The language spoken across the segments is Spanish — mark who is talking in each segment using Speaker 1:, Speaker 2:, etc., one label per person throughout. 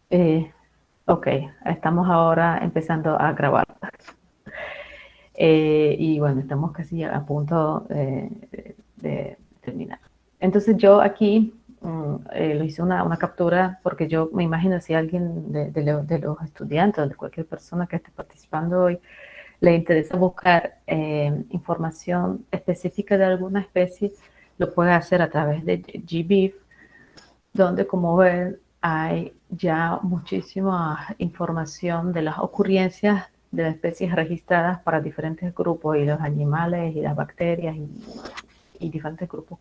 Speaker 1: Eh, ok, estamos ahora empezando a grabar. Y bueno, estamos casi a punto de terminar. Entonces yo aquí lo hice una captura porque yo me imagino si alguien de los estudiantes o de cualquier persona que esté participando hoy le interesa buscar información específica de alguna especie, lo puede hacer a través de GBIF, donde como ven hay ya muchísima información de las ocurrencias de las especies registradas para diferentes grupos y los animales y las bacterias y diferentes grupos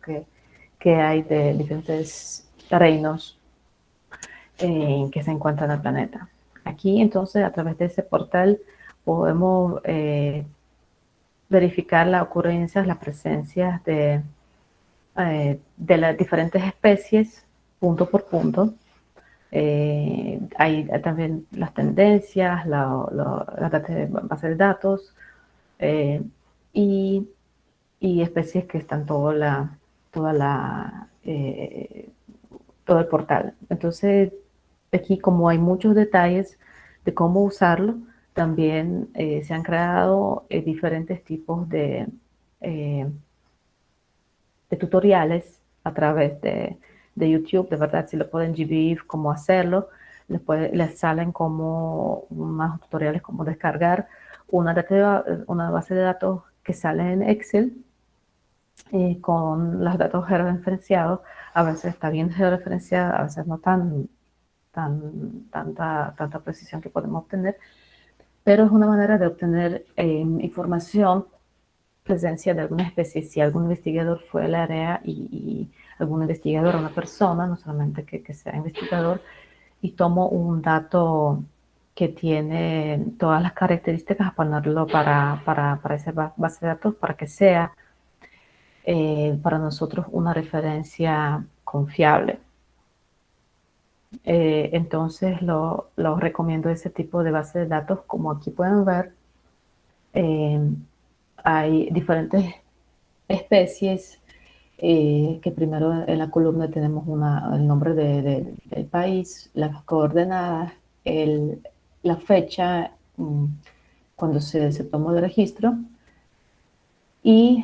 Speaker 1: que hay de diferentes reinos que se encuentran en el planeta. Aquí entonces a través de ese portal podemos verificar las ocurrencias, las presencias de las diferentes especies punto por punto. Hay también las tendencias, la base de datos eh, y, y, especies que están todo el portal. Entonces, aquí como hay muchos detalles de cómo usarlo, también se han creado diferentes tipos eh, de tutoriales a través de YouTube, de verdad, si lo pueden GBIF, cómo hacerlo, les salen como más tutoriales como descargar una base de datos que sale en Excel con los datos georreferenciados. A veces está bien georreferenciada, a veces no tanta precisión que podemos obtener, pero es una manera de obtener información, presencia de alguna especie. Si algún investigador fue al área y algún investigador, una persona, no solamente que sea investigador, y tomo un dato que tiene todas las características, a ponerlo para esa base de datos, para que sea para nosotros una referencia confiable. Entonces lo recomiendo ese tipo de base de datos. Como aquí pueden ver, hay diferentes especies que primero en la columna tenemos el nombre del país, las coordenadas, la fecha cuando se tomó el registro y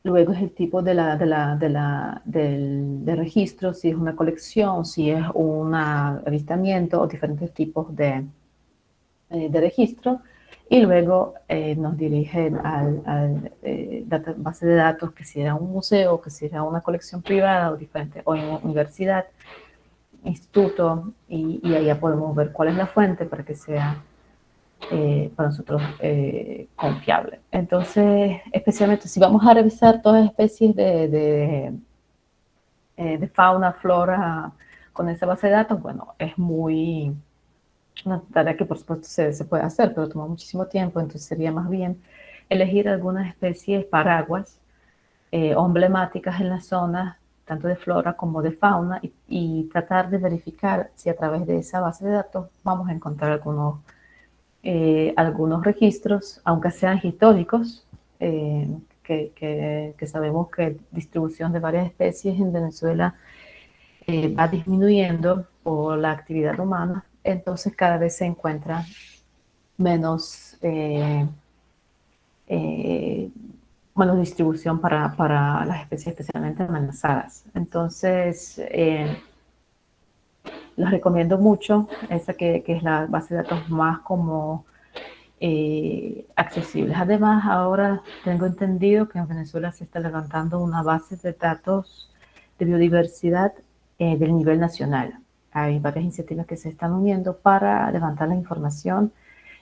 Speaker 1: luego es el tipo de registro, si es una colección, si es un avistamiento o diferentes tipos de registro. Y luego nos dirigen al base de datos, que si era un museo, que si era una colección privada o diferente, o en universidad, instituto, y allá podemos ver cuál es la fuente para que sea para nosotros confiable. Entonces, especialmente si vamos a revisar todas las especies de fauna, flora, con esa base de datos, bueno, es una tarea que por supuesto se puede hacer, pero toma muchísimo tiempo. Entonces sería más bien elegir algunas especies paraguas o emblemáticas en la zona, tanto de flora como de fauna, y tratar de verificar si a través de esa base de datos vamos a encontrar algunos registros, aunque sean históricos, que sabemos que distribución de varias especies en Venezuela va disminuyendo por la actividad humana. Entonces cada vez se encuentra menos, menos distribución para las especies especialmente amenazadas. Entonces, los recomiendo mucho, esa que es la base de datos más como accesibles. Además, ahora tengo entendido que en Venezuela se está levantando una base de datos de biodiversidad del nivel nacional. Hay varias iniciativas que se están uniendo para levantar la información.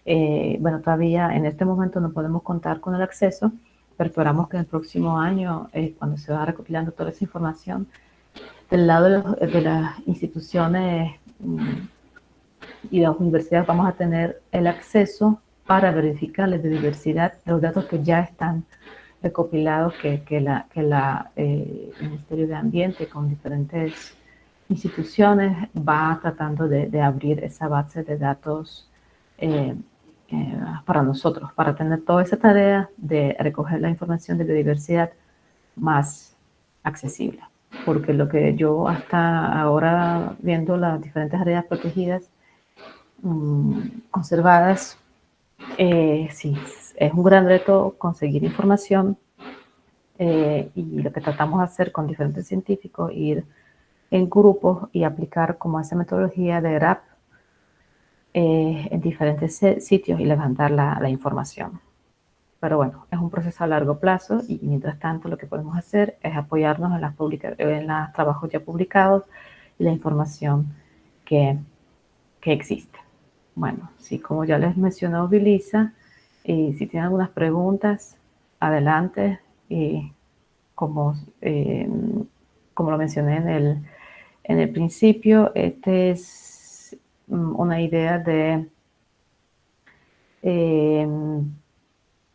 Speaker 1: Bueno, todavía en este momento no podemos contar con el acceso, pero esperamos que en el próximo año, cuando se va recopilando toda esa información, del lado de las instituciones y las universidades, vamos a tener el acceso para verificar la biodiversidad de los datos que ya están recopilados, el Ministerio de Ambiente con diferentes instituciones va tratando de abrir esa base de datos eh, para nosotros, para tener toda esa tarea de recoger la información de biodiversidad más accesible. porque lo que yo hasta ahora, viendo las diferentes áreas protegidas, conservadas, sí, es un gran reto conseguir información, y lo que tratamos de hacer con diferentes científicos, ir en grupos y aplicar como esa metodología de GRAP en diferentes sitios y levantar la información. Pero bueno, es un proceso a largo plazo y mientras tanto lo que podemos hacer es apoyarnos en los trabajos ya publicados y la información que, que existe. Bueno, sí, como ya les mencionó Vilisa, y si tienen algunas preguntas, adelante. Y como, como lo mencioné en el principio, este es una idea eh,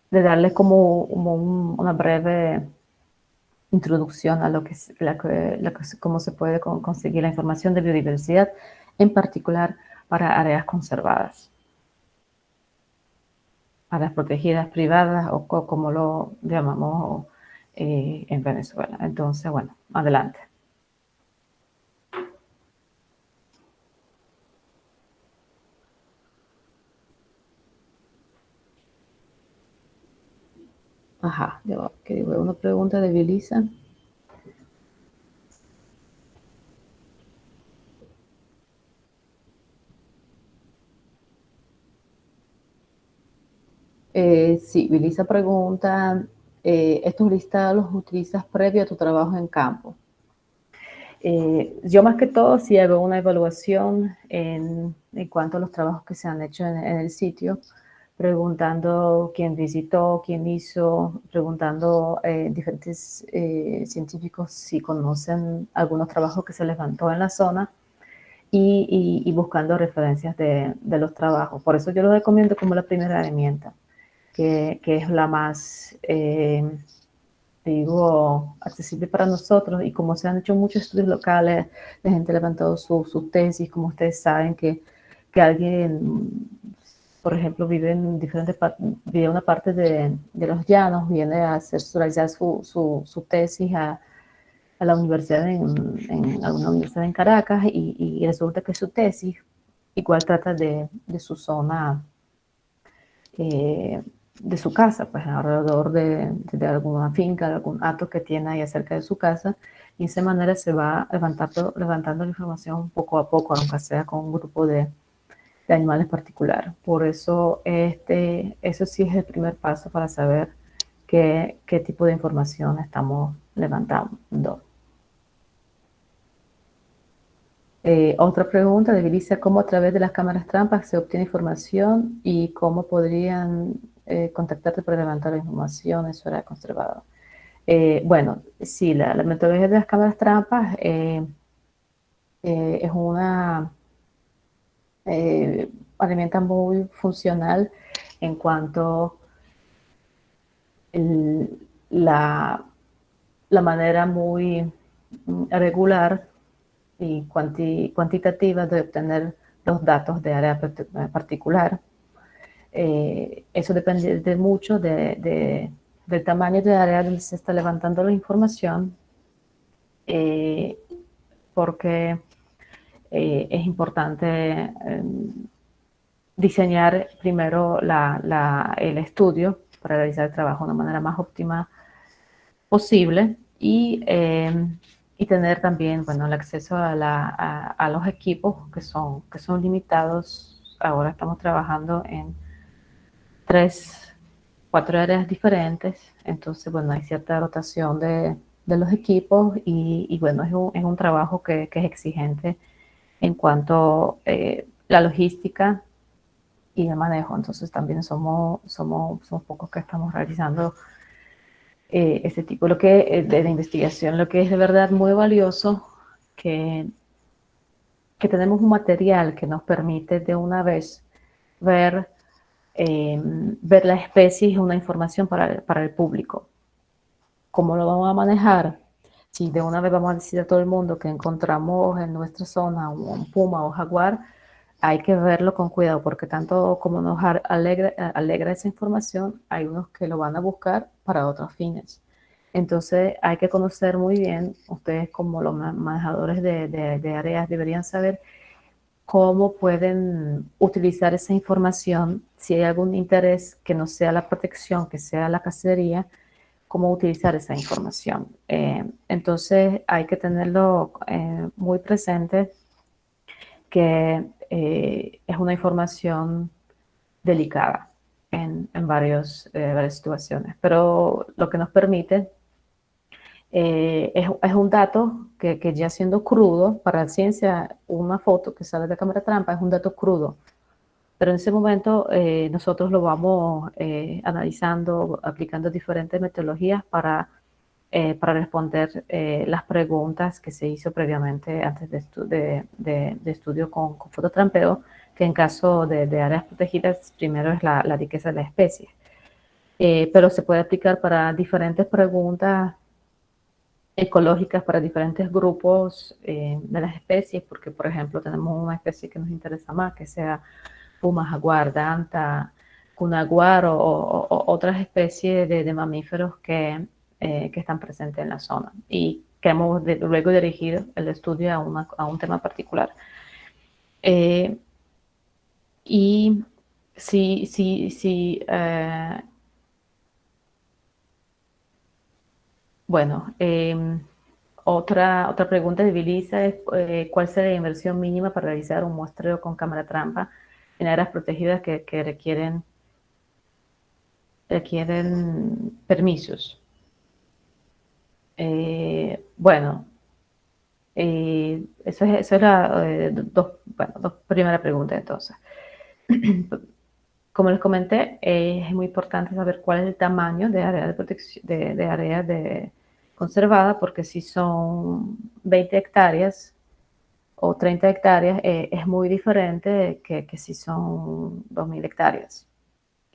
Speaker 1: de darles como una breve introducción a lo que es cómo se puede conseguir la información de biodiversidad, en particular para áreas conservadas, áreas protegidas privadas o como lo llamamos en Venezuela. Entonces, bueno, adelante. Ajá, que digo, una pregunta de Vilisa. Sí, Vilisa pregunta, ¿estos listados los utilizas previo a tu trabajo en campo? Yo más que todo sí hago una evaluación en cuanto a los trabajos que se han hecho en el sitio, preguntando quién visitó, quién hizo, preguntando diferentes científicos si conocen algunos trabajos que se levantó en la zona y buscando referencias de los trabajos. Por eso yo lo recomiendo como la primera herramienta, que es la más digo, accesible para nosotros, y como se han hecho muchos estudios locales, la gente ha levantado su tesis, como ustedes saben, que alguien, por ejemplo, vive en vive una parte de los llanos, viene a hacer realizar su tesis a la universidad en alguna universidad en Caracas, y resulta que su tesis igual trata de su zona, eh, de su casa, pues alrededor de alguna finca, de algún hato que tiene ahí cerca de su casa, y de esa manera se va levantando la información poco a poco, aunque sea con un grupo de animales particular. Por eso, eso sí es el primer paso para saber qué tipo de información estamos levantando. Otra pregunta de Galicia: ¿cómo a través de las cámaras trampas se obtiene información y cómo podrían contactarte para levantar la información en su área conservada? Bueno, sí, la metodología de las cámaras trampas es una herramienta muy funcional en cuanto el, la, la manera muy regular y cuantitativa de obtener los datos de área particular. Eso depende mucho del tamaño de área donde se está levantando la información, eh, porque es importante diseñar primero el estudio para realizar el trabajo de una manera más óptima posible, y tener también, bueno, el acceso a los equipos que son limitados. Ahora estamos trabajando en 3, 4 áreas diferentes, entonces, bueno, hay cierta rotación de los equipos, y bueno, es un trabajo que es exigente en cuanto a la logística y el manejo. Entonces también somos pocos que estamos realizando ese tipo de investigación. Lo que es de verdad muy valioso, que, que tenemos un material que nos permite de una vez ver, ver la especie, es una información para el público. ¿Cómo lo vamos a manejar? Si de una vez vamos a decir a todo el mundo que encontramos en nuestra zona un puma o jaguar, hay que verlo con cuidado, porque tanto como nos alegra esa información, hay unos que lo van a buscar para otros fines. Entonces hay que conocer muy bien, ustedes como los manejadores de áreas deberían saber cómo pueden utilizar esa información, si hay algún interés que no sea la protección, que sea la cacería, cómo utilizar esa información. Entonces hay que tenerlo muy presente que es una información delicada varias situaciones, pero lo que nos permite es un dato que ya siendo crudo, para la ciencia, una foto que sale de cámara trampa es un dato crudo, pero en ese momento nosotros lo vamos analizando, aplicando diferentes metodologías para responder las preguntas que se hizo previamente antes de estudio con fototrampeo, que en caso de áreas protegidas, primero es la riqueza de la especie. Pero se puede aplicar para diferentes preguntas ecológicas para diferentes grupos de las especies, porque por ejemplo tenemos una especie que nos interesa más, que sea puma, jaguar, danta, cunaguar o otras especies de mamíferos que están presentes en la zona. Y queremos luego dirigir el estudio a un tema particular. Y si bueno, otra pregunta de Bilisa es ¿cuál sería la inversión mínima para realizar un muestreo con cámara trampa en áreas protegidas que requieren permisos? Bueno, eso es la dos primera pregunta entonces. Como les comenté, es muy importante saber cuál es el tamaño de área de protección, de área conservada, porque si son 20 hectáreas o 30 hectáreas, es muy diferente que si son 2.000 hectáreas.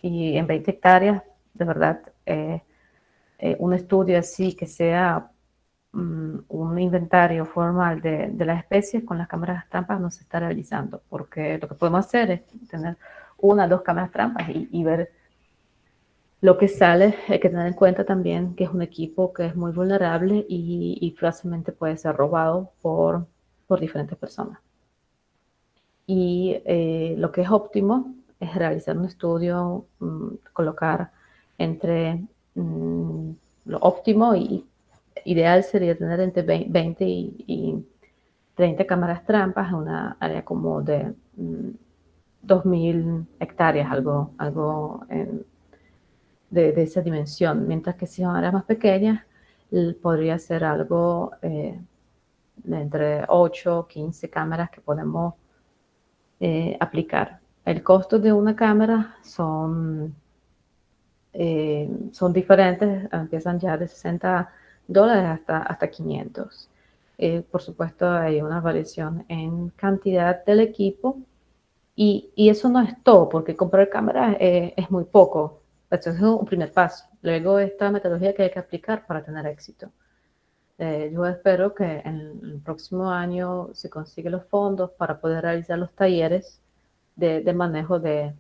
Speaker 1: Y en 20 hectáreas, de verdad, un estudio así que sea un inventario formal de las especies con las cámaras trampas no se está realizando, porque lo que podemos hacer es tener una o dos cámaras trampas y ver lo que sale. Hay que tener en cuenta también que es un equipo que es muy vulnerable y fácilmente puede ser robado por diferentes personas. Y lo que es óptimo es realizar un estudio, colocar entre lo óptimo y ideal sería tener entre 20 y 30 cámaras trampas en una área como de 2.000 hectáreas, algo de esa dimensión, mientras que si son áreas más pequeñas, podría ser algo de entre 8 o 15 cámaras que podemos aplicar. El costo de una cámara son diferentes, empiezan ya de $60 hasta 500. Por supuesto, hay una variación en cantidad del equipo y eso no es todo, porque comprar cámaras es muy poco. Eso es un primer paso. Luego esta metodología que hay que aplicar para tener éxito. Yo espero que en el próximo año se consiguen los fondos para poder realizar los talleres de manejo de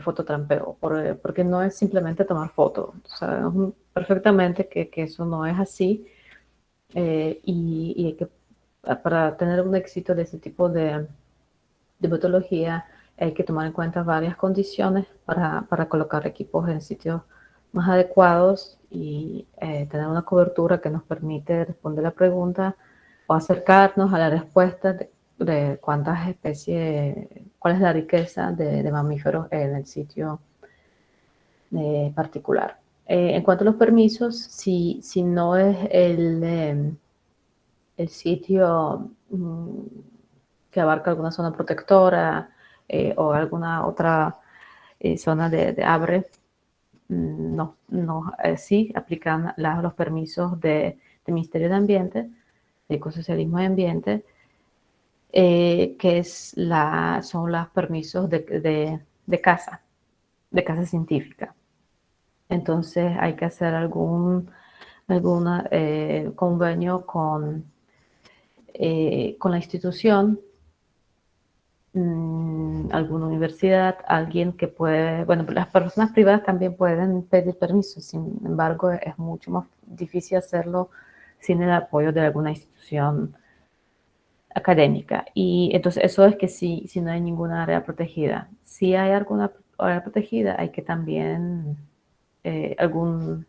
Speaker 1: fototrampeo, porque no es simplemente tomar fotos. Sabemos perfectamente que eso no es así y hay que, para tener un éxito de ese tipo de metodología hay que tomar en cuenta varias condiciones para colocar equipos en sitios más adecuados y tener una cobertura que nos permite responder la pregunta o acercarnos a la respuesta de cuántas especies, cuál es la riqueza de mamíferos en el sitio particular. En cuanto a los permisos, si no es el sitio que abarca alguna zona protectora o alguna otra zona de abre, sí aplican los permisos del Ministerio de Ambiente, de Ecosocialismo y Ambiente, que son los permisos de caza científica. Entonces hay que hacer algún convenio con la institución alguna universidad, alguien que puede, bueno, las personas privadas también pueden pedir permiso, sin embargo, es mucho más difícil hacerlo sin el apoyo de alguna institución académica. Y entonces eso es que si no hay ninguna área protegida. Si hay alguna área protegida, hay que también algún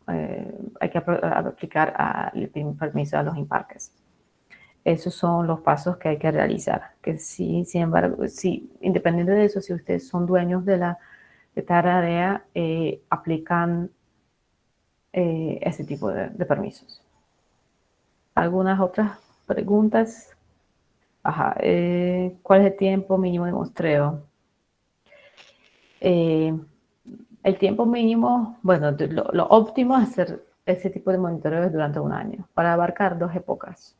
Speaker 1: hay que aplicar el permiso a los parques. Esos son los pasos que hay que realizar. Que sí, sin embargo, sí, independiente de eso, si ustedes son dueños de tal área, aplican ese tipo de permisos. ¿Algunas otras preguntas? Ajá. ¿Cuál es el tiempo mínimo de muestreo? Eh, el tiempo mínimo, bueno, lo óptimo es hacer ese tipo de monitoreo durante un año para abarcar dos épocas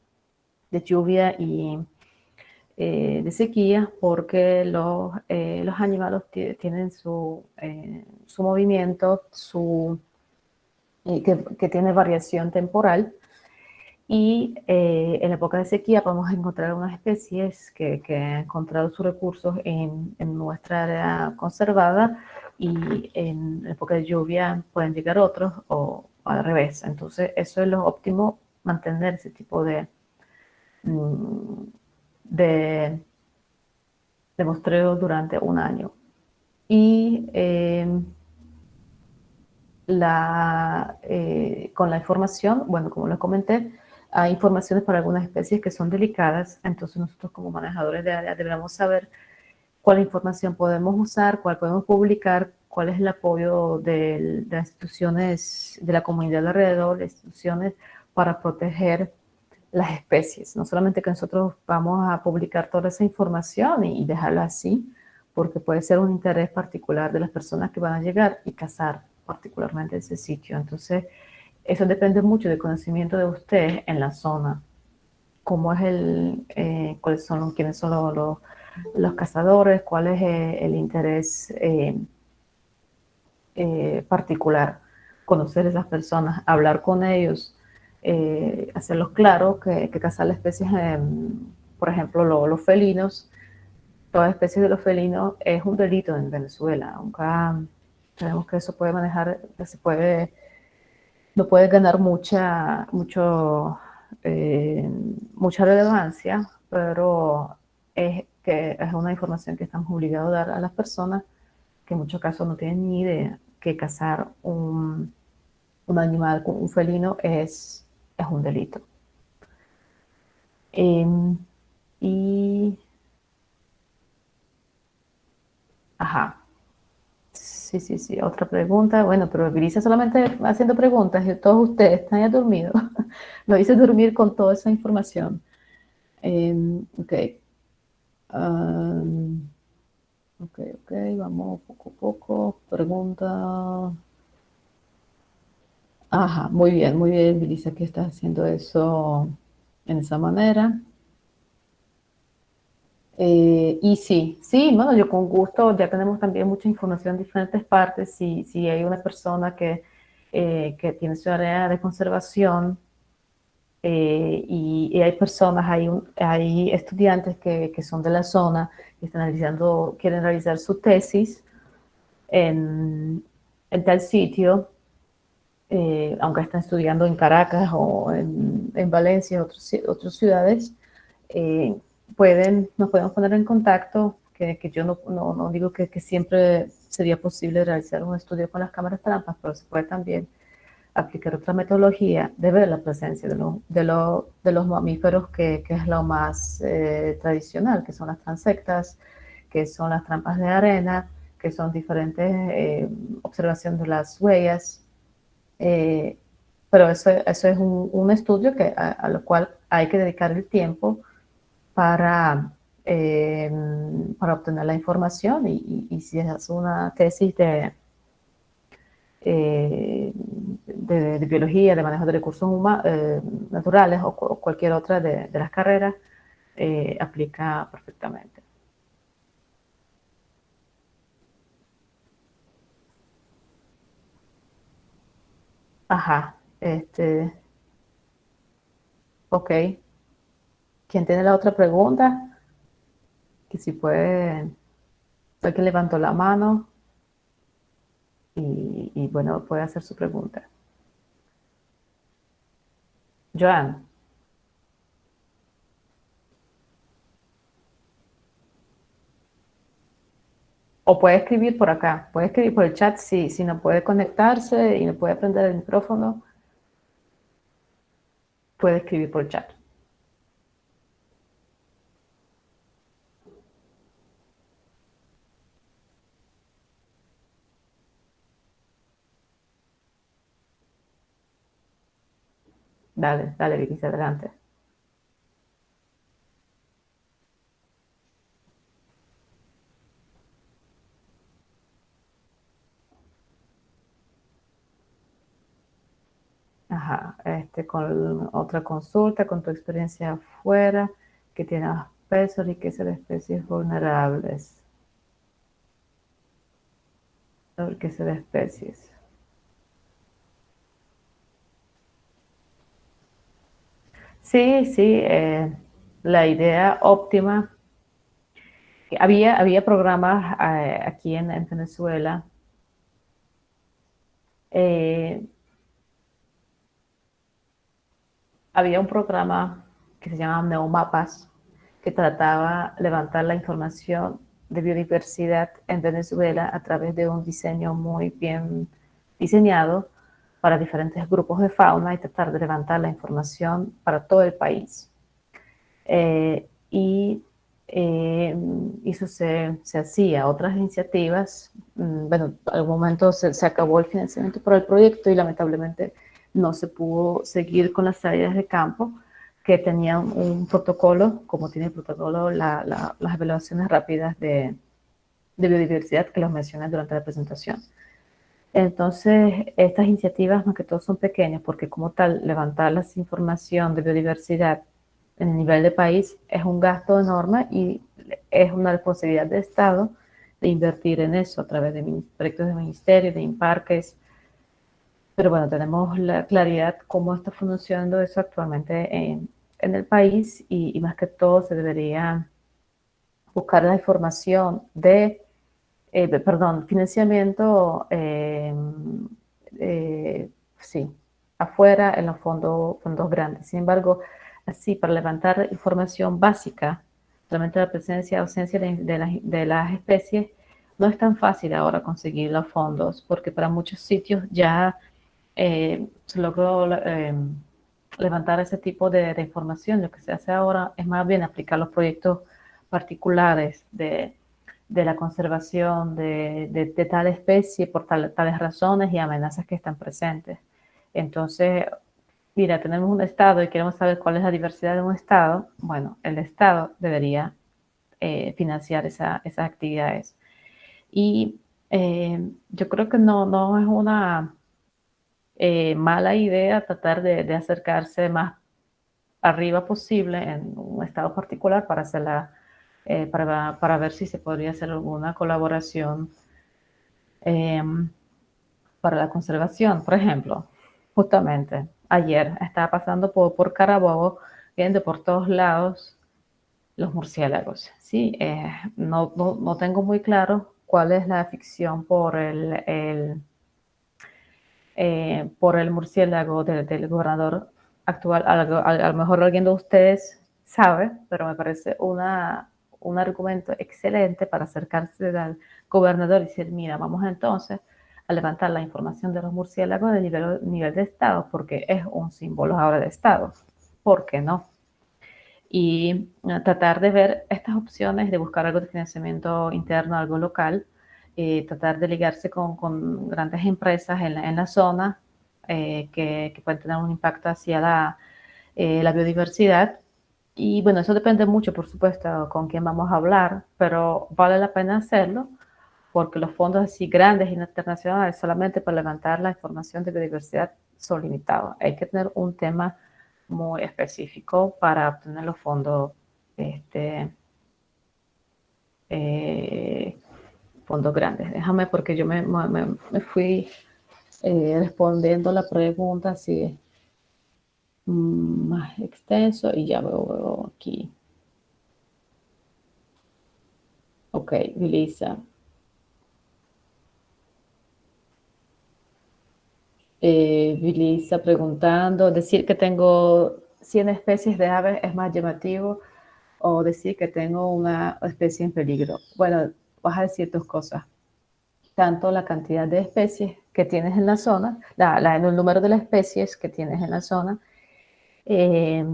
Speaker 1: de lluvia y de sequía, porque los animales tienen su movimiento, que tiene variación temporal. Y en la época de sequía podemos encontrar unas especies que han encontrado sus recursos en nuestra área conservada, y en la época de lluvia pueden llegar otros o al revés. Entonces eso es lo óptimo, mantener ese tipo mm, de, de muestreo durante un año. Y con la información, bueno, como les comenté, hay informaciones para algunas especies que son delicadas, entonces nosotros como manejadores de área debemos saber cuál información podemos usar, cuál podemos publicar, cuál es el apoyo de las instituciones, de la comunidad de alrededor, de instituciones para proteger las especies. No solamente que nosotros vamos a publicar toda esa información y dejarla así, porque puede ser un interés particular de las personas que van a llegar y cazar particularmente ese sitio. Entonces, eso depende mucho del conocimiento de ustedes en la zona, cómo es cuáles son quiénes son los cazadores, cuál es el interés particular, conocer a esas personas, hablar con ellos, hacerlos claro que cazar las especies, por ejemplo, los felinos, todas especies de los felinos es un delito en Venezuela, aunque sabemos que eso puede manejar, no puede ganar mucha relevancia, pero es una información que estamos obligados a dar a las personas que en muchos casos no tienen ni idea que cazar un animal, un felino, es un delito. Eh, y, ajá, sí, sí, sí, otra pregunta. Bueno, pero Grisa solamente haciendo preguntas y todos ustedes están ya dormidos. Lo hice dormir con toda esa información. Ok. Um, ok, ok, vamos poco a poco. Pregunta. Ajá, muy bien, Melissa, que estás haciendo eso en esa manera. Y sí, sí, bueno, yo con gusto, ya tenemos también mucha información de diferentes partes. Si hay una persona que tiene su área de conservación, y hay personas, hay estudiantes que son de la zona y están quieren realizar su tesis en tal sitio, aunque están estudiando en Caracas o en Valencia, otras ciudades, eh, nos podemos poner en contacto, que yo no digo que siempre sería posible realizar un estudio con las cámaras trampas, pero se puede también aplicar otra metodología de ver la presencia de los mamíferos, que es lo más tradicional, que son las transectas, que son las trampas de arena, que son diferentes observaciones de las huellas. eh, pero eso es un estudio a lo cual hay que dedicar el tiempo para, eh, para obtener la información, y si es una tesis de biología, de manejo de recursos naturales, o cualquier otra de las carreras, aplica perfectamente. Ajá, ok. ¿Quién tiene la otra pregunta? que si puede, fue que levantó la mano y bueno, puede hacer su pregunta. Joan, o puede escribir por acá, puede escribir por el chat si no puede conectarse y no puede prender el micrófono, puede escribir por el chat. Dale, dale, Vicky, adelante. Ajá, con otra consulta, con tu experiencia afuera, que tiene más peso, riqueza de especies vulnerables. Riqueza de especies. Sí, sí, la idea óptima. Había programas aquí en Venezuela. eh, Había un programa que se llamaba Neomapas, que trataba de levantar la información de biodiversidad en Venezuela a través de un diseño muy bien diseñado para diferentes grupos de fauna y tratar de levantar la información para todo el país. Y eso se hacía. Otras iniciativas, bueno, en algún momento se acabó el financiamiento para el proyecto y lamentablemente no se pudo seguir con las salidas de campo que tenían un protocolo, como tiene el protocolo las evaluaciones rápidas de biodiversidad que los mencioné durante la presentación. Entonces, estas iniciativas más que todo son pequeñas porque como tal, levantar la información de biodiversidad en el nivel de país es un gasto enorme y es una responsabilidad del Estado de invertir en eso a través de proyectos de ministerio, de parques. Pero bueno, tenemos la claridad cómo está funcionando eso actualmente en el país y más que todo se debería buscar la información perdón, financiamiento, sí, afuera en los fondos grandes. Sin embargo, así, para levantar información básica, realmente la presencia, ausencia de las especies, no es tan fácil ahora conseguir los fondos, porque para muchos sitios ya se logró levantar ese tipo de información. Lo que se hace ahora es más bien aplicar los proyectos particulares de la conservación de tal especie por tales razones y amenazas que están presentes. Entonces, mira, tenemos un estado y queremos saber cuál es la diversidad de un estado. Bueno, el estado debería financiar esas actividades. Y yo creo que no es una mala idea tratar de acercarse más arriba posible en un estado particular para hacerla, para ver si se podría hacer alguna colaboración eh, para la conservación. Por ejemplo, justamente ayer estaba pasando por Carabobo, viendo por todos lados los murciélagos. Sí, no tengo muy claro cuál es la afición por el murciélago del gobernador actual. A lo mejor alguien de ustedes sabe, pero me parece un argumento excelente para acercarse al gobernador y decir, mira, vamos entonces a levantar la información de los murciélagos de nivel de Estado, porque es un símbolo ahora de Estado. ¿Por qué no? Y tratar de ver estas opciones de buscar algo de financiamiento interno, algo local, tratar de ligarse con grandes empresas en la zona que pueden tener un impacto hacia la biodiversidad. Y bueno, eso depende mucho, por supuesto, con quién vamos a hablar, pero vale la pena hacerlo porque los fondos así grandes internacionales solamente para levantar la información de biodiversidad son limitados. Hay que tener un tema muy específico para obtener los fondos, este, eh, fondos grandes. Déjame porque yo me fui respondiendo la pregunta así más extenso y ya veo aquí. Ok, Lisa. Lisa preguntando, decir que tengo 100 especies de aves es más llamativo o decir que tengo una especie en peligro. Bueno, vas a decir dos cosas. Tanto la cantidad de especies que tienes en la zona, el número de las especies que tienes en la zona, eh,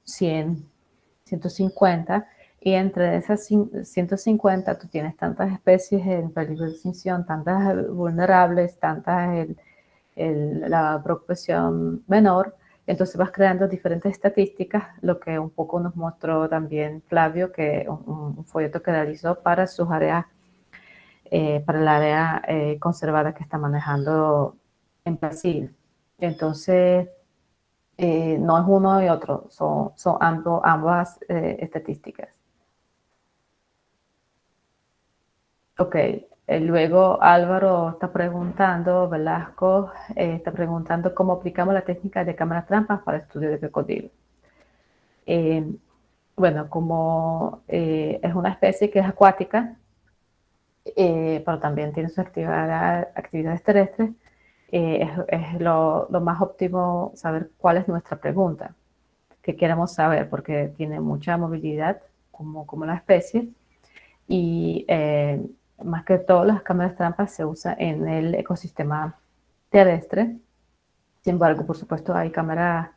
Speaker 1: 100, 150, y entre esas 150 tú tienes tantas especies en peligro de extinción, tantas vulnerables, tantas la preocupación menor. Entonces vas creando diferentes estadísticas, lo que un poco nos mostró también Flavio, que un folleto que realizó para sus áreas, para el área conservada que está manejando en Brasil. Entonces, no es uno y otro, son ambas estadísticas. Ok, luego Álvaro está preguntando, Velasco está preguntando cómo aplicamos la técnica de cámaras trampas para estudio de cocodrilo. Eh, bueno, como es una especie que es acuática, pero también tiene sus actividades terrestres, es lo más óptimo saber cuál es nuestra pregunta, que queremos saber, porque tiene mucha movilidad como la especie y más que todo las cámaras trampas se usan en el ecosistema terrestre. Sin embargo, por supuesto, hay cámaras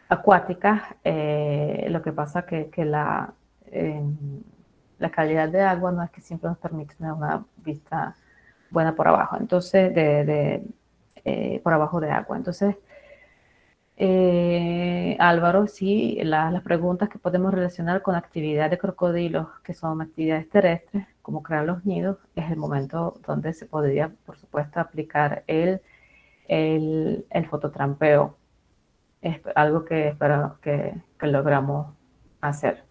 Speaker 1: acuáticas. Lo que pasa que eh, la calidad de agua no es que siempre nos permite tener una vista buena por abajo, entonces por abajo de agua. Entonces, Álvaro, sí, las preguntas que podemos relacionar con actividad de crocodilos, que son actividades terrestres, como crear los nidos, es el momento donde se podría, por supuesto, aplicar el fototrampeo. Es algo que espero que logramos hacer.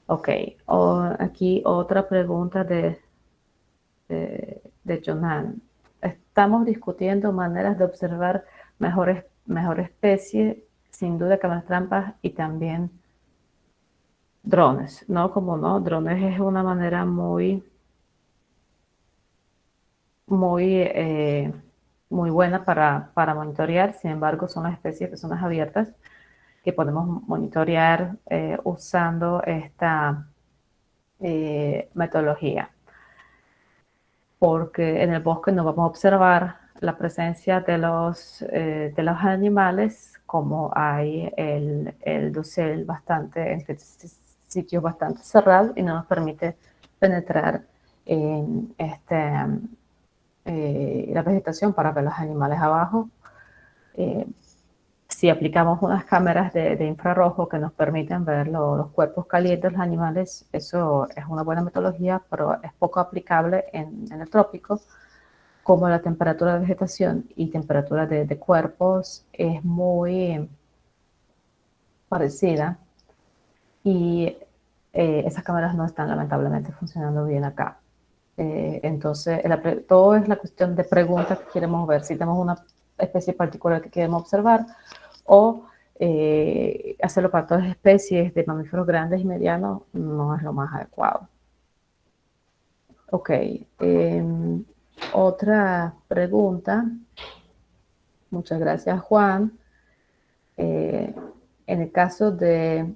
Speaker 1: Ok, aquí otra pregunta de Jonan. Estamos discutiendo maneras de observar mejor especie, sin duda cámaras trampas y también drones, ¿no? Como no, drones es una manera muy, muy buena para monitorear. Sin embargo, son las especies que son las abiertas que podemos monitorear usando esta metodología, porque en el bosque no vamos a observar la presencia de los animales, como hay el dosel bastante, en sitios bastante cerrados y no nos permite penetrar en la vegetación para ver los animales abajo. Eh, si aplicamos unas cámaras de infrarrojo que nos permiten ver los cuerpos calientes de los animales, eso es una buena metodología, pero es poco aplicable en el trópico, como la temperatura de vegetación y temperatura de cuerpos es muy parecida y esas cámaras no están lamentablemente funcionando bien acá. Entonces, todo es la cuestión de preguntas que queremos ver, si tenemos una especie particular que queremos observar o hacerlo para todas las especies de mamíferos grandes y medianos no es lo más adecuado. Ok, otra pregunta. Muchas gracias, Juan. Eh, en el caso de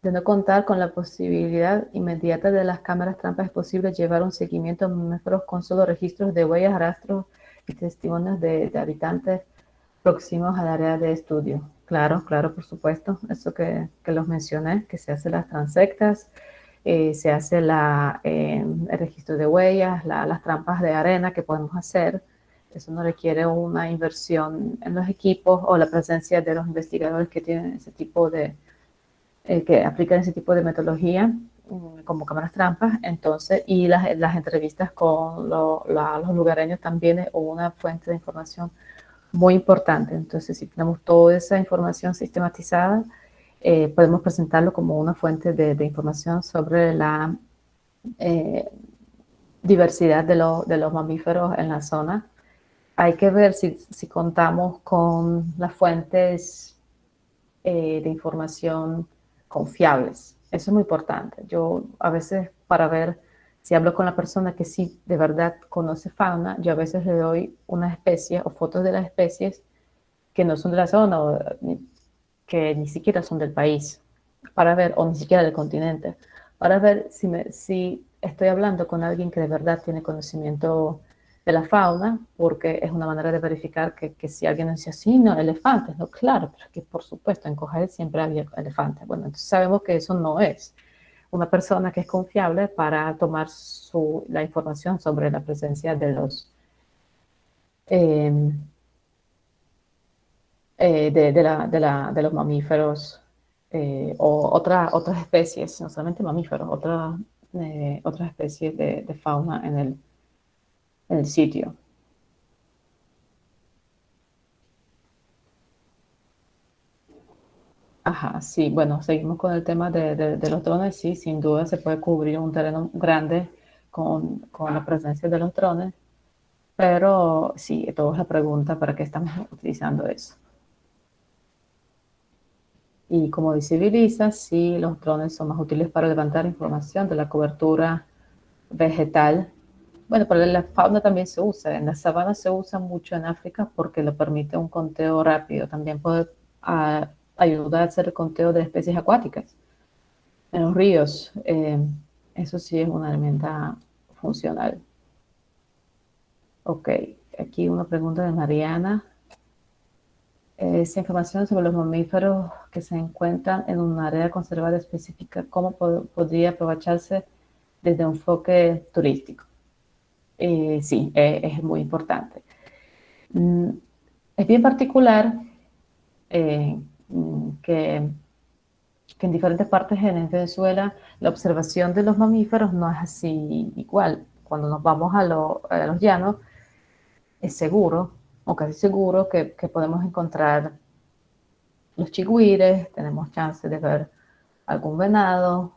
Speaker 1: no contar con la posibilidad inmediata de las cámaras trampas, es posible llevar un seguimiento a mamíferos con solo registros de huellas, rastros y testimonios de habitantes próximos al área de estudio. Claro, claro, por supuesto. Eso que los mencioné, que se hacen las transectas, se hace el registro de huellas, las trampas de arena que podemos hacer. Eso no requiere una inversión en los equipos o la presencia de los investigadores que tienen ese tipo que aplican ese tipo de metodología como cámaras trampas. Entonces, y las entrevistas con los lugareños también es una fuente de información muy importante. Entonces, si tenemos toda esa información sistematizada, podemos presentarlo como una fuente de información sobre la eh, diversidad de los mamíferos en la zona. Hay que ver si contamos con las fuentes de información confiables. Eso es muy importante. Yo a veces para ver si hablo con la persona que sí de verdad conoce fauna, yo a veces le doy una especie o fotos de las especies que no son de la zona o que ni siquiera son del país, para ver, o ni siquiera del continente, para ver si estoy hablando con alguien que de verdad tiene conocimiento de la fauna, porque es una manera de verificar que si alguien dice así, no, elefantes, no, claro, pero es que por supuesto en Cojer siempre había elefantes. Bueno, entonces sabemos que eso no es una persona que es confiable para tomar la información sobre la presencia eh, de los mamíferos o otras especies, no solamente mamíferos, otras especies de fauna en el sitio. Ajá, sí, bueno, seguimos con el tema de los drones, sí, sin duda se puede cubrir un terreno grande con la presencia de los drones, pero sí, todo es la pregunta para qué estamos utilizando eso. Y como visibiliza, sí, los drones son más útiles para levantar información de la cobertura vegetal. Bueno, pero la fauna también se usa. En la sabana se usa mucho en África porque lo permite un conteo rápido. También puede ayudar a hacer el conteo de especies acuáticas en los ríos. Eso sí es una herramienta funcional. Ok, aquí una pregunta de Mariana. Esa información sobre los mamíferos que se encuentran en un área conservada específica, ¿cómo podría aprovecharse desde un enfoque turístico? Sí, es muy importante. Mm, es bien particular eh, que, que, en diferentes partes en Venezuela la observación de los mamíferos no es así igual. Cuando nos vamos a los llanos, es seguro, o casi seguro, que podemos encontrar los chigüires, tenemos chance de ver algún venado,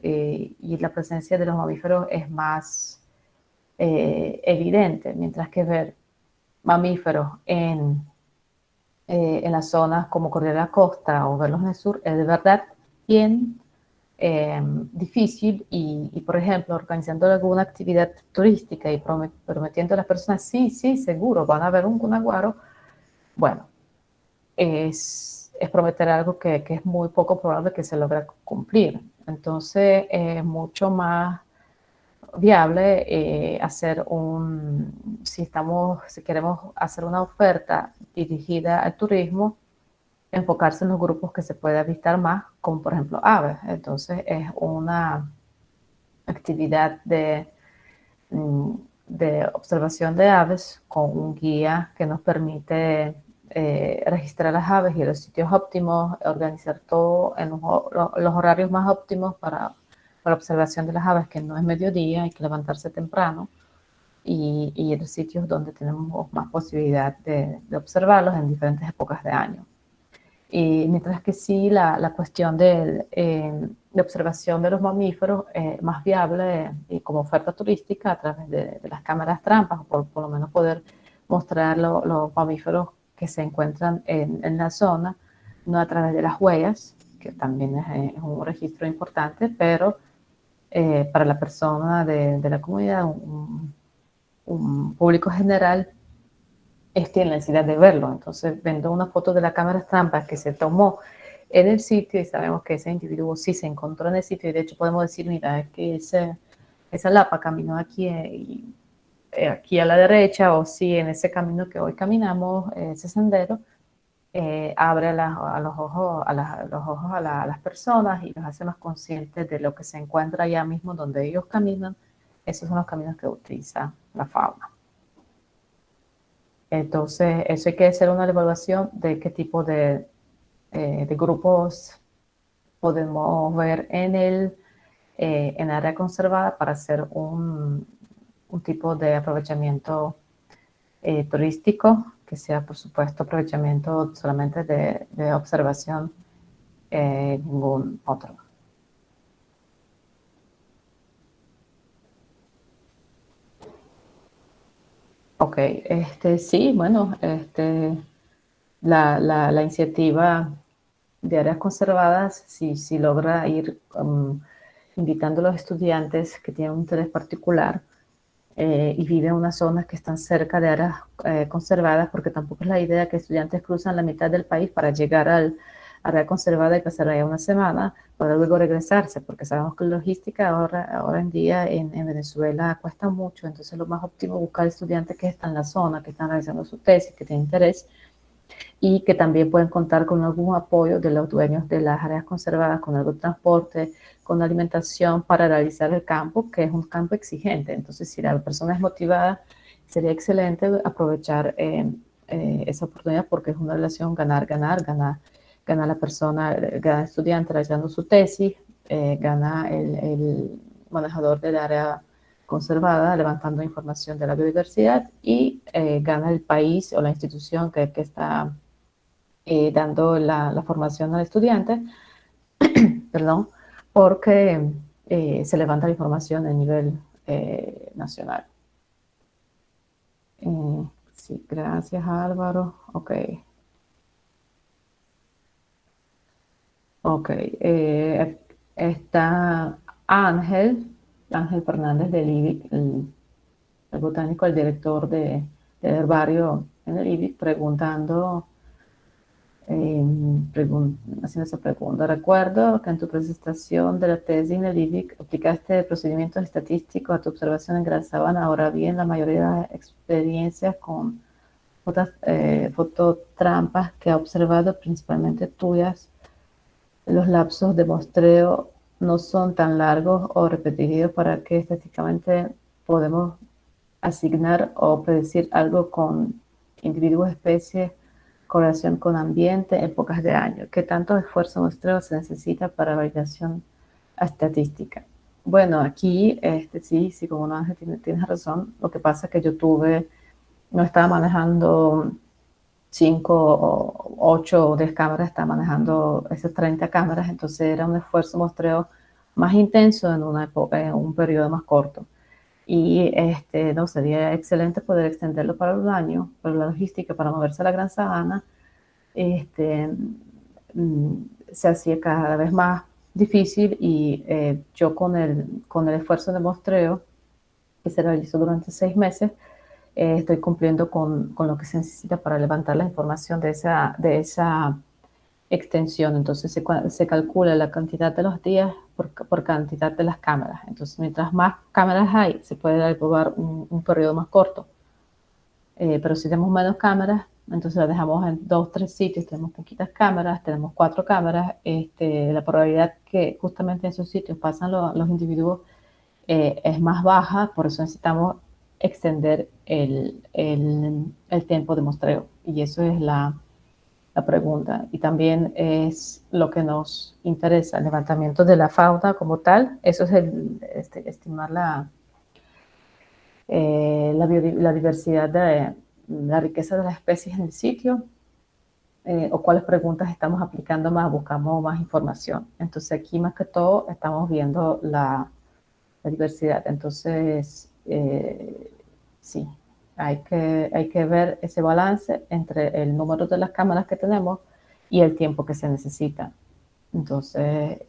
Speaker 1: y la presencia de los mamíferos es más evidente, mientras que ver mamíferos en las zonas como Cordillera Costa o verlos en el sur es de verdad bien difícil por ejemplo, organizando alguna actividad turística y prometiendo a las personas, sí, sí, seguro, van a ver un cunaguaro, bueno, es prometer algo que es muy poco probable que se logre cumplir. Entonces, es mucho más viable si queremos hacer una oferta dirigida al turismo, enfocarse en los grupos que se puede avistar más, como por ejemplo aves. Entonces es una actividad mm, de observación de aves con un guía que nos permite registrar las aves y los sitios óptimos, organizar todo en los horarios más óptimos para observación de las aves, que no es mediodía, hay que levantarse temprano y los sitios donde tenemos más posibilidad de observarlos en diferentes épocas de año. Y mientras que sí, la cuestión de observación de los mamíferos es más viable y como oferta turística a través de las cámaras trampas, o por lo menos poder mostrar los mamíferos que se encuentran en la zona, no a través de las huellas, que también es un registro importante, pero para la persona de la comunidad, un público general, tiene la necesidad de verlo. Entonces, viendo una foto de la cámara trampa que se tomó en el sitio y sabemos que ese individuo sí se encontró en el sitio y de hecho podemos decir, mira, es que esa lapa caminó aquí, aquí a la derecha o sí en ese camino que hoy caminamos, ese sendero, abre a los ojos, los ojos a las personas y los hace más conscientes de lo que se encuentra allá mismo donde ellos caminan. Esos son los caminos que utiliza la fauna. Entonces, eso hay que hacer una evaluación de qué tipo de grupos podemos ver en área conservada para hacer un tipo de aprovechamiento turístico, que sea, por supuesto, aprovechamiento solamente de observación, ningún otro. Ok, sí, bueno, la iniciativa de áreas conservadas, si logra ir invitando a los estudiantes que tienen un interés particular y viven en unas zonas que están cerca de áreas conservadas, porque tampoco es la idea que estudiantes cruzan la mitad del país para llegar al área conservada y pasar allá una semana para luego regresarse, porque sabemos que la logística ahora en día en Venezuela cuesta mucho, entonces lo más óptimo es buscar estudiantes que están en la zona, que están realizando su tesis, que tienen interés y que también pueden contar con algún apoyo de los dueños de las áreas conservadas, con algún transporte, con alimentación para realizar el campo, que es un campo exigente. Entonces, si la persona es motivada, sería excelente aprovechar esa oportunidad porque es una relación ganar-ganar, gana la persona, gana el estudiante realizando su tesis, gana el manejador del área conservada, levantando información de la biodiversidad y gana el país o la institución que está dando la formación al estudiante, perdón, porque se levanta la información a nivel nacional. Sí, gracias Álvaro. Ok. Ok. Está Ángel Fernández del IBIC, el botánico, el director del herbario en el IBIC, preguntando haciendo esa pregunta. Recuerdo que en tu presentación de la tesis en el IBIC aplicaste procedimientos estadísticos a tu observación en Gran Sabana. Ahora bien, la mayoría de las experiencias con fototrampas que ha observado, principalmente tuyas, los lapsos de muestreo no son tan largos o repetitivos para que estadísticamente podemos asignar o predecir algo con individuos, especies, correlación con ambiente, épocas de año. ¿Qué tanto esfuerzo muestreo se necesita para validación estadística? Bueno, aquí sí, como no, Ángel, tienes razón. Lo que pasa es que no estaba manejando 5 o 8 o 10 cámaras, estaba manejando esas 30 cámaras, entonces era un esfuerzo muestreo más intenso en un periodo más corto. Y no sería excelente poder extenderlo para un año, pero la logística para moverse a la Gran Sabana este, mm, se hacía cada vez más difícil y yo con el esfuerzo de muestreo que se realizó durante 6 meses, estoy cumpliendo con lo que se necesita para levantar la información de esa extensión. Entonces se calcula la cantidad de los días por cantidad de las cámaras. Entonces, mientras más cámaras hay, se puede probar un periodo más corto. Pero si tenemos menos cámaras, entonces las dejamos en 2 o 3 sitios, tenemos poquitas cámaras, tenemos 4 cámaras, la probabilidad que justamente en esos sitios pasan los individuos es más baja, por eso necesitamos extender el tiempo de muestreo. Y eso es la pregunta. Y también es lo que nos interesa, el levantamiento de la fauna como tal. Eso es estimar la diversidad de la riqueza de las especies en el sitio. O cuáles preguntas estamos aplicando más, buscamos más información. Entonces aquí más que todo estamos viendo la diversidad. Entonces, sí, hay que ver ese balance entre el número de las cámaras que tenemos y el tiempo que se necesita. Entonces,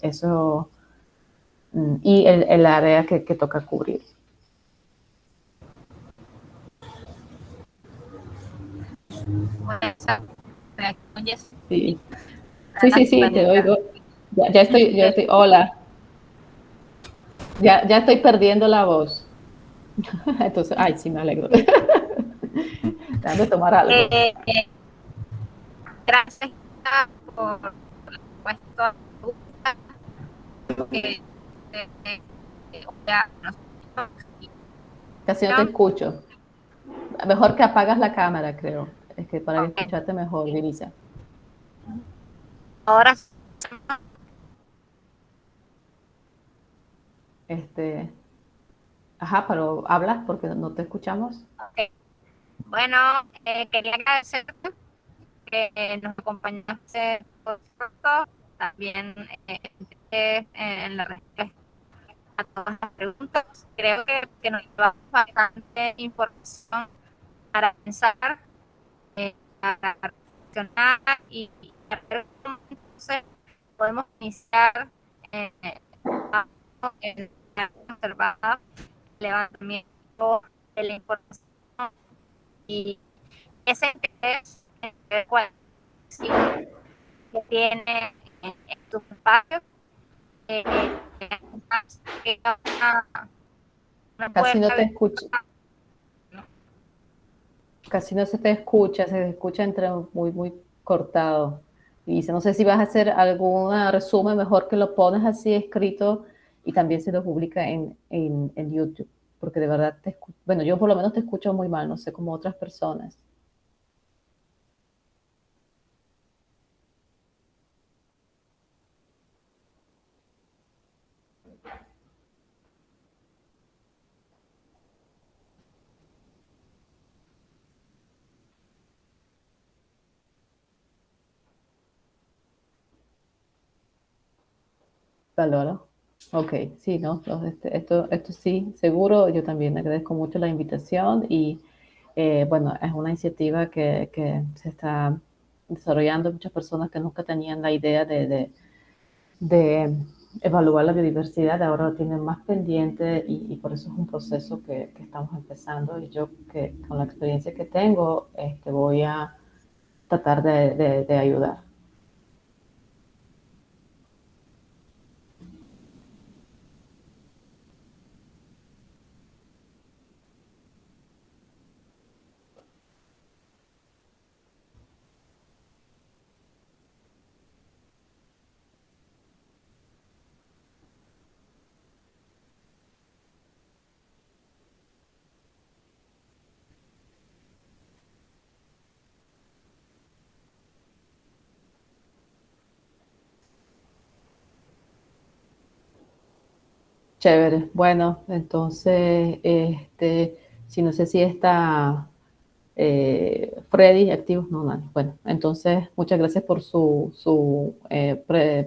Speaker 1: eso, y el área que toca cubrir. Sí, sí, te oigo. Hola, ya estoy perdiendo la voz. Entonces, ay, sí, me alegro. Déjame tomar algo.
Speaker 2: Gracias por puesto que
Speaker 1: Casi no te escucho. Mejor que apagas la cámara, creo. Es que para escucharte mejor, Divisa.
Speaker 2: ahora
Speaker 1: Este, ajá, pero hablas porque no te escuchamos.
Speaker 2: okay. Bueno, quería agradecerte que nos acompañaste por pronto, también en la respuesta a todas las preguntas. Creo que nos llevamos bastante información para pensar, para reflexionar y Entonces, podemos iniciar en la conservada, levantamiento de la información y ese interés en ver cuál es la situación que tiene en tus espacios, que una
Speaker 1: Casi no
Speaker 2: puerta
Speaker 1: te
Speaker 2: abierta,
Speaker 1: escucho,
Speaker 2: ¿no?
Speaker 1: casi no se escucha entre muy, muy cortado. Y dice, no sé si vas a hacer algún resumen, mejor que lo pones así escrito y también se lo publica en YouTube, porque de verdad bueno, yo por lo menos te escucho muy mal, no sé cómo otras personas. Valoro. Ok, sí, ¿no? Esto sí, seguro. Yo también agradezco mucho la invitación y bueno, es una iniciativa que se está desarrollando. Muchas personas que nunca tenían la idea de evaluar la biodiversidad, ahora lo tienen más pendiente y por eso es un proceso que estamos empezando y yo que con la experiencia que tengo voy a tratar de ayudar. Chévere. Bueno, entonces, si no sé si está Freddy activo, no, no. Bueno, entonces, muchas gracias por su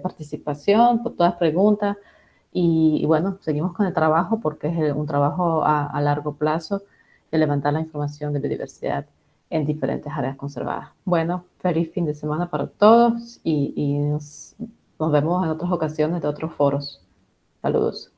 Speaker 1: participación, por todas las preguntas. Y bueno, seguimos con el trabajo porque es un trabajo a largo plazo de levantar la información de biodiversidad en diferentes áreas conservadas. Bueno, feliz fin de semana para todos y nos vemos en otras ocasiones de otros foros. Saludos.